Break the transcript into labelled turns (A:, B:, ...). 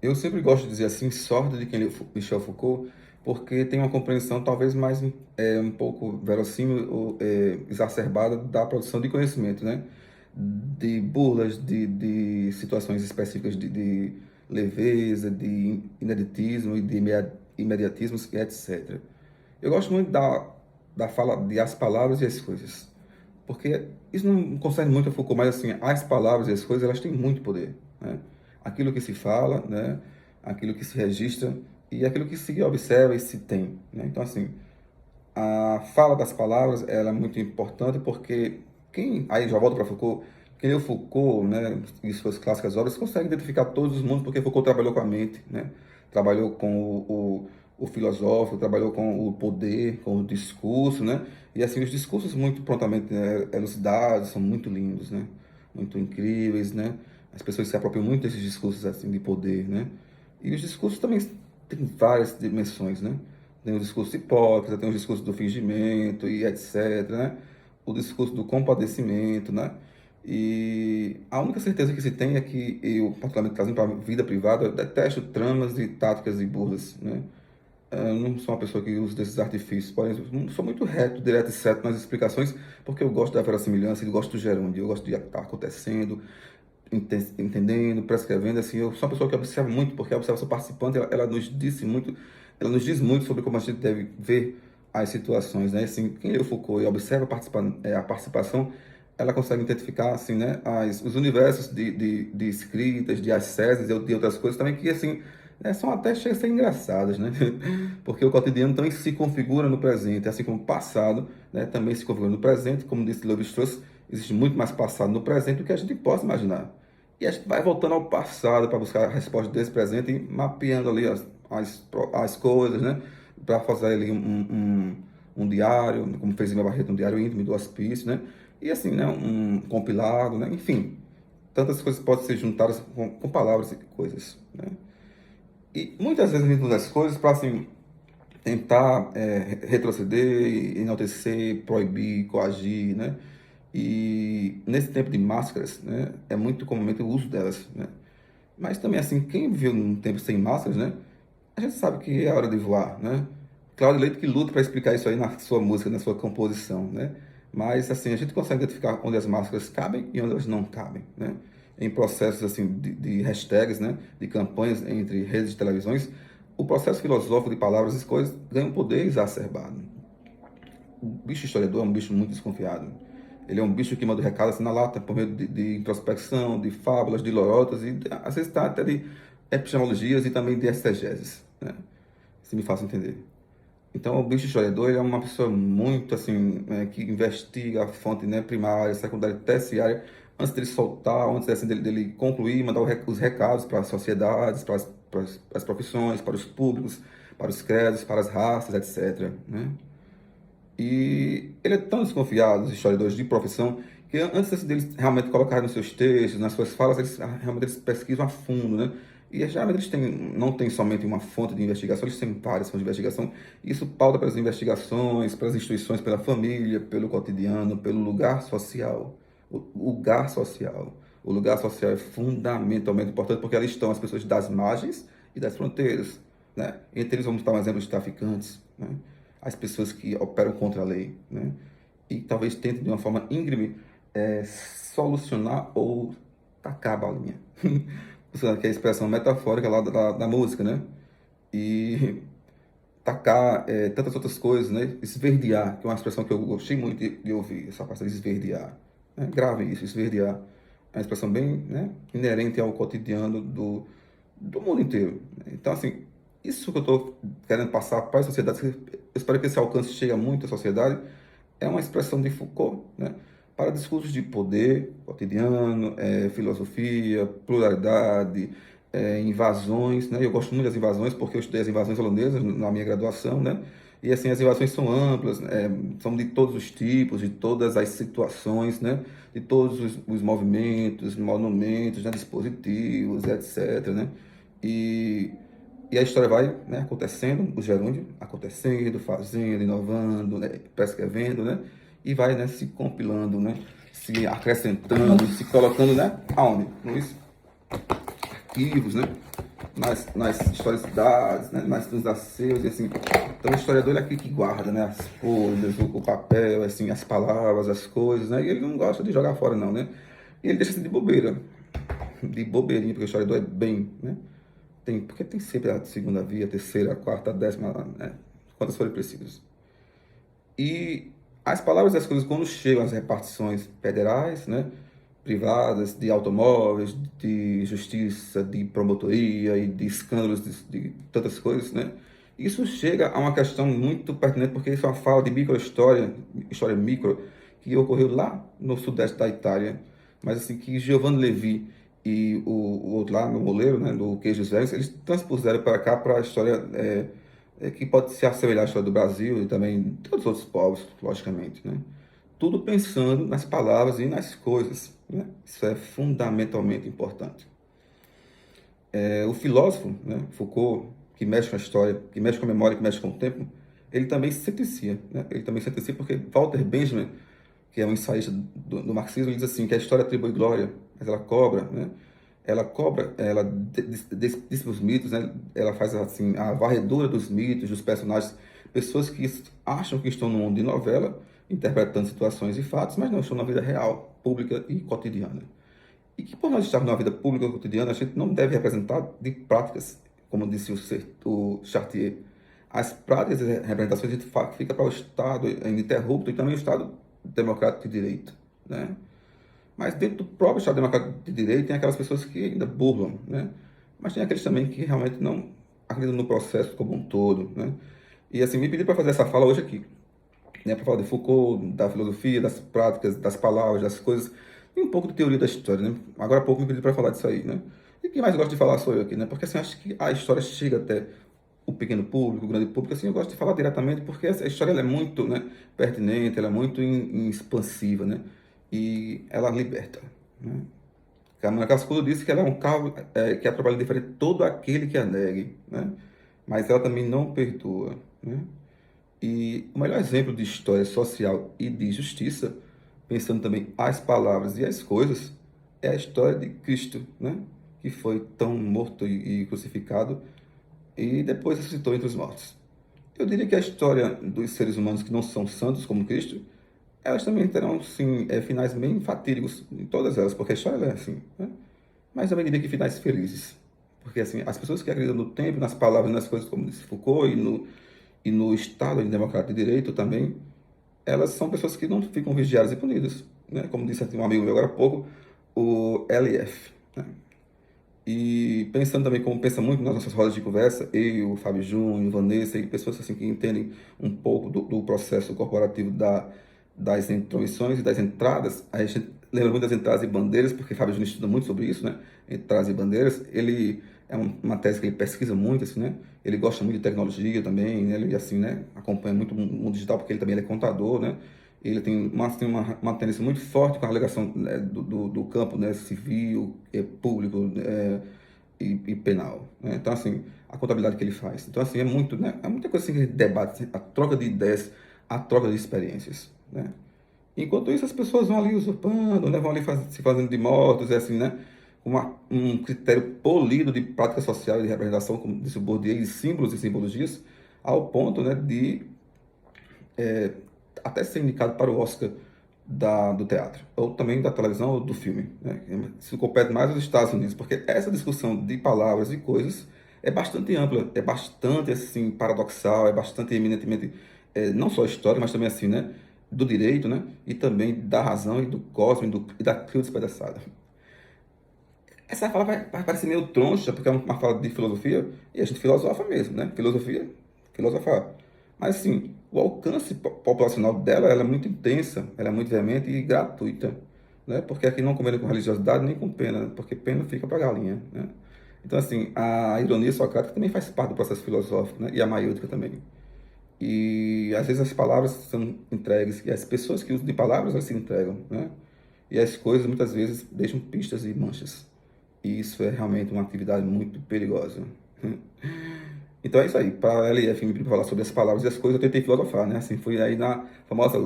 A: Eu sempre gosto de dizer assim, sorte de quem lê Michel Foucault, porque tem uma compreensão talvez mais um pouco verossímil ou exacerbada da produção de conhecimento, né? De burlas, de situações específicas de leveza, de ineditismo e de imediatismos, e etc. Eu gosto muito da fala de as palavras e as coisas, porque isso não concerne muito a Foucault, mas assim, as palavras e as coisas, elas têm muito poder, né? Aquilo que se fala, né? Aquilo que se registra e aquilo que se observa e se tem, né? Então, assim, a fala das palavras, ela é muito importante porque aí já volto para Foucault, quem leu Foucault, né, e suas clássicas obras, consegue identificar todos os mundos porque Foucault trabalhou com a mente, né? Trabalhou com o filosófico, trabalhou com o poder, com o discurso, né? E assim, os discursos muito prontamente, né, elucidados, são muito lindos, né? Muito incríveis, né? As pessoas se apropriam muito desses discursos assim de poder, né? E os discursos também têm várias dimensões, né? Tem o discurso hipócrita, tem o discurso do fingimento e etc, né? O discurso do compadecimento, né? E a única certeza que se tem é que eu, particularmente trazendo para a vida privada, eu detesto tramas e táticas e burlas, né? Eu não sou uma pessoa que usa desses artifícios, porém, eu sou muito reto, direto e certo nas explicações, porque eu gosto da verossimilhança, eu gosto do gerúndio, eu gosto de estar acontecendo, entendendo, prescrevendo, assim, eu sou uma pessoa que observa muito, porque a observação participante, ela ela nos diz muito sobre como a gente deve ver as situações, né? Assim, quem lê o Foucault e observa a participação, ela consegue identificar, assim, né, os universos de escritas, de asceses e de outras coisas também que, assim, são até chegam a ser engraçadas, né? Porque o cotidiano também se configura no presente, assim como o passado, né, também se configura no presente, como disse Lévi-Strauss, existe muito mais passado no presente do que a gente possa imaginar. E a gente vai voltando ao passado para buscar a resposta desse presente e mapeando ali as coisas, né? Para fazer ali um diário, como fez Lima Barreto, um diário íntimo do hospício, né? E assim, né? Um compilado, né? Enfim, tantas coisas podem ser juntadas com palavras e coisas, né? E muitas vezes a gente usa as coisas para assim, tentar retroceder, enaltecer, proibir, coagir, né? E nesse tempo de máscaras, né, é muito comumente o uso delas, né? Mas também, assim, quem viveu num tempo sem máscaras, né, a gente sabe que é hora de voar, né? Cláudio Leite que luta para explicar isso aí na sua música, na sua composição, né? Mas, assim, a gente consegue identificar onde as máscaras cabem e onde elas não cabem, né? Em processos, assim, de hashtags, né? De campanhas entre redes de televisões, o processo filosófico de palavras e coisas ganha um poder exacerbado. O bicho historiador é um bicho muito desconfiado. Ele é um bicho que manda recado assim na lata, por meio de introspecção, de fábulas, de lorotas, e às vezes tá até de epistemologias e também de exegeses, né? Se me faço entender. Então, o bicho historiador ele é uma pessoa muito assim, que investiga a fonte, né, primária, secundária, terciária, antes dele soltar, antes assim, dele concluir, mandar os recados para as sociedades, para as profissões, para os públicos, para os credos, para as raças, etc, né? E ele é tão desconfiado, os historiadores de profissão, que antes assim, deles realmente colocarem nos seus textos, nas suas falas, realmente eles pesquisam a fundo, né? E geralmente eles não têm somente uma fonte de investigação, eles têm várias fontes de investigação. E isso pauta pelas investigações, pelas instituições, pela família, pelo cotidiano, pelo lugar social. O lugar social. O lugar social é fundamentalmente importante porque ali estão as pessoas das margens e das fronteiras, né? Entre eles vamos dar um exemplo de traficantes, né? As pessoas que operam contra a lei, né? E talvez tentem de uma forma íngreme solucionar ou tacar a balinha. Usando que é a expressão metafórica lá da música, né? E tacar tantas outras coisas, né? Esverdear, que é uma expressão que eu gostei muito de ouvir, essa parte de esverdear. Né? Grave isso, esverdear. É uma expressão bem, né, inerente ao cotidiano do mundo inteiro. Então, assim, isso que eu estou querendo passar para a sociedade, eu espero que esse alcance chegue a muita sociedade, é uma expressão de Foucault, né? Para discursos de poder cotidiano, filosofia, pluralidade, invasões, né? Eu gosto muito das invasões porque eu estudei as invasões holandesas na minha graduação, né? E assim, as invasões são amplas, são de todos os tipos, de todas as situações, né? De todos os movimentos, monumentos, né? Dispositivos, etc, né? E e a história vai, né, acontecendo, o gerúndio acontecendo, fazendo, inovando, né, prescrevendo, né? E vai, né, se compilando, né? Se acrescentando, se colocando, né? Aonde? Nos arquivos, né? nas historicidades, né? Nos acervos, e assim. Então o historiador é aquele que guarda, né? As folhas, o papel, assim, as palavras, as coisas, né? E ele não gosta de jogar fora, não, né? E ele deixa assim de bobeira, de bobeirinha, porque o historiador é bem, né? Porque tem sempre a segunda via, a terceira, a quarta, a décima, né? Quantas forem precisas. E as palavras e as coisas, quando chegam às repartições federais, né, privadas, de automóveis, de justiça, de promotoria e de escândalos de tantas coisas, né, isso chega a uma questão muito pertinente, porque isso é uma fala de micro-história, história micro, que ocorreu lá no sudeste da Itália, mas assim, que Giovanni Levi e o outro lá, no moleiro, né, do Queijos Velhos, eles transpuseram para cá, para a história que pode se assemelhar à história do Brasil e também de todos os outros povos, logicamente, né? Tudo pensando nas palavras e nas coisas, né? Isso é fundamentalmente importante. O filósofo, né, Foucault, que mexe com a história, que mexe com a memória, que mexe com o tempo, ele também se sentencia, né? Ele também se sentencia porque Walter Benjamin, que é um ensaísta do marxismo, ele diz assim que a história atribui glória, mas ela cobra, né? Ela cobra, ela diz os mitos, né? Ela faz assim a varredura dos mitos, dos personagens, pessoas que acham que estão no mundo de novela, interpretando situações e fatos, mas não estão na vida real, pública e cotidiana. E que por nós estarmos na vida pública e cotidiana, a gente não deve representar de práticas, como disse o Chartier. As práticas e representações a gente fica para o Estado ininterrupto e também o Estado democrático de direito, né? Mas dentro do próprio Estado Democrático de Direito tem aquelas pessoas que ainda burlam, né? Mas tem aqueles também que realmente não acreditam no processo como um todo, né? E assim, me pediram para fazer essa fala hoje aqui, né? Para falar de Foucault, da filosofia, das práticas, das palavras, das coisas, e um pouco de teoria da história, né? Agora há pouco me pediram para falar disso aí, né? E quem mais gosta de falar sou eu aqui, né? Porque assim, acho que a história chega até o pequeno público, o grande público, assim, eu gosto de falar diretamente porque a história ela é muito, né, pertinente, ela é muito expansiva, né? E ela liberta, né? Câmara Cascudo disse que ela é um carro que atrapalha diferente todo aquele que a negue, né? Mas ela também não perdoa, né? E o melhor exemplo de história social e de justiça, pensando também as palavras e as coisas, é a história de Cristo, né? Que foi tão morto e crucificado e depois ressuscitou entre os mortos. Eu diria que a história dos seres humanos que não são santos como Cristo, elas também terão, sim, finais bem fatídicos em todas elas, porque a história é assim, né? Mas eu diria que finais felizes. Porque, assim, as pessoas que acreditam no tempo, nas palavras, nas coisas, como disse Foucault, e no Estado democrático de direito também, elas são pessoas que não ficam vigiadas e punidas, né? Como disse um amigo meu agora há pouco, o LF, né? E pensando também como pensa muito nas nossas rodas de conversa, eu, o Fábio Júnior, Vanessa e pessoas assim que entendem um pouco do processo corporativo das intromissões e das entradas, a gente lembra muito das entradas e bandeiras, porque Fábio Júnior estuda muito sobre isso, né? Entradas e bandeiras. Ele é uma tese que ele pesquisa muito, assim, né? Ele gosta muito de tecnologia também, né? Ele, assim, né, acompanha muito o mundo digital, porque ele também é contador, né? Ele tem uma tendência muito forte com a ligação, né, do campo, né, civil, público, e penal, né? Então, assim, a contabilidade que ele faz. Então, assim, é muita coisa assim que a gente debate, assim, a troca de ideias, a troca de experiências, né? Enquanto isso, as pessoas vão ali usurpando, né, vão ali se fazendo de mortos, assim, né? Um critério polido de prática social e de representação, como disse o Bourdieu, de símbolos e simbologias, ao ponto, né, de até ser indicado para o Oscar do teatro, ou também da televisão ou do filme, né? Isso compete mais aos Estados Unidos, porque essa discussão de palavras e coisas é bastante ampla, é bastante assim paradoxal, é bastante eminentemente não só história, mas também assim, né, do direito, né, e também da razão e do cosmos e da cruz despedaçada. Essa fala vai parecer meio troncha, porque é uma fala de filosofia, e a gente filosofa mesmo, né? Filosofia, filosofar. Mas, assim, o alcance populacional dela, ela é muito intensa, ela é muito veemente e gratuita, né? Porque aqui não combina com religiosidade nem com pena, né? Porque pena fica para galinha, né? Então, assim, a ironia socrática também faz parte do processo filosófico, né? E a maiútica também. E, às vezes, as palavras são entregues, e as pessoas que usam de palavras, elas se entregam, né? E as coisas, muitas vezes, deixam pistas e manchas. E isso é realmente uma atividade muito perigosa. Então é isso aí. Para a LF me falar sobre as palavras e as coisas, eu tentei filosofar, né? Assim, fui aí na famosa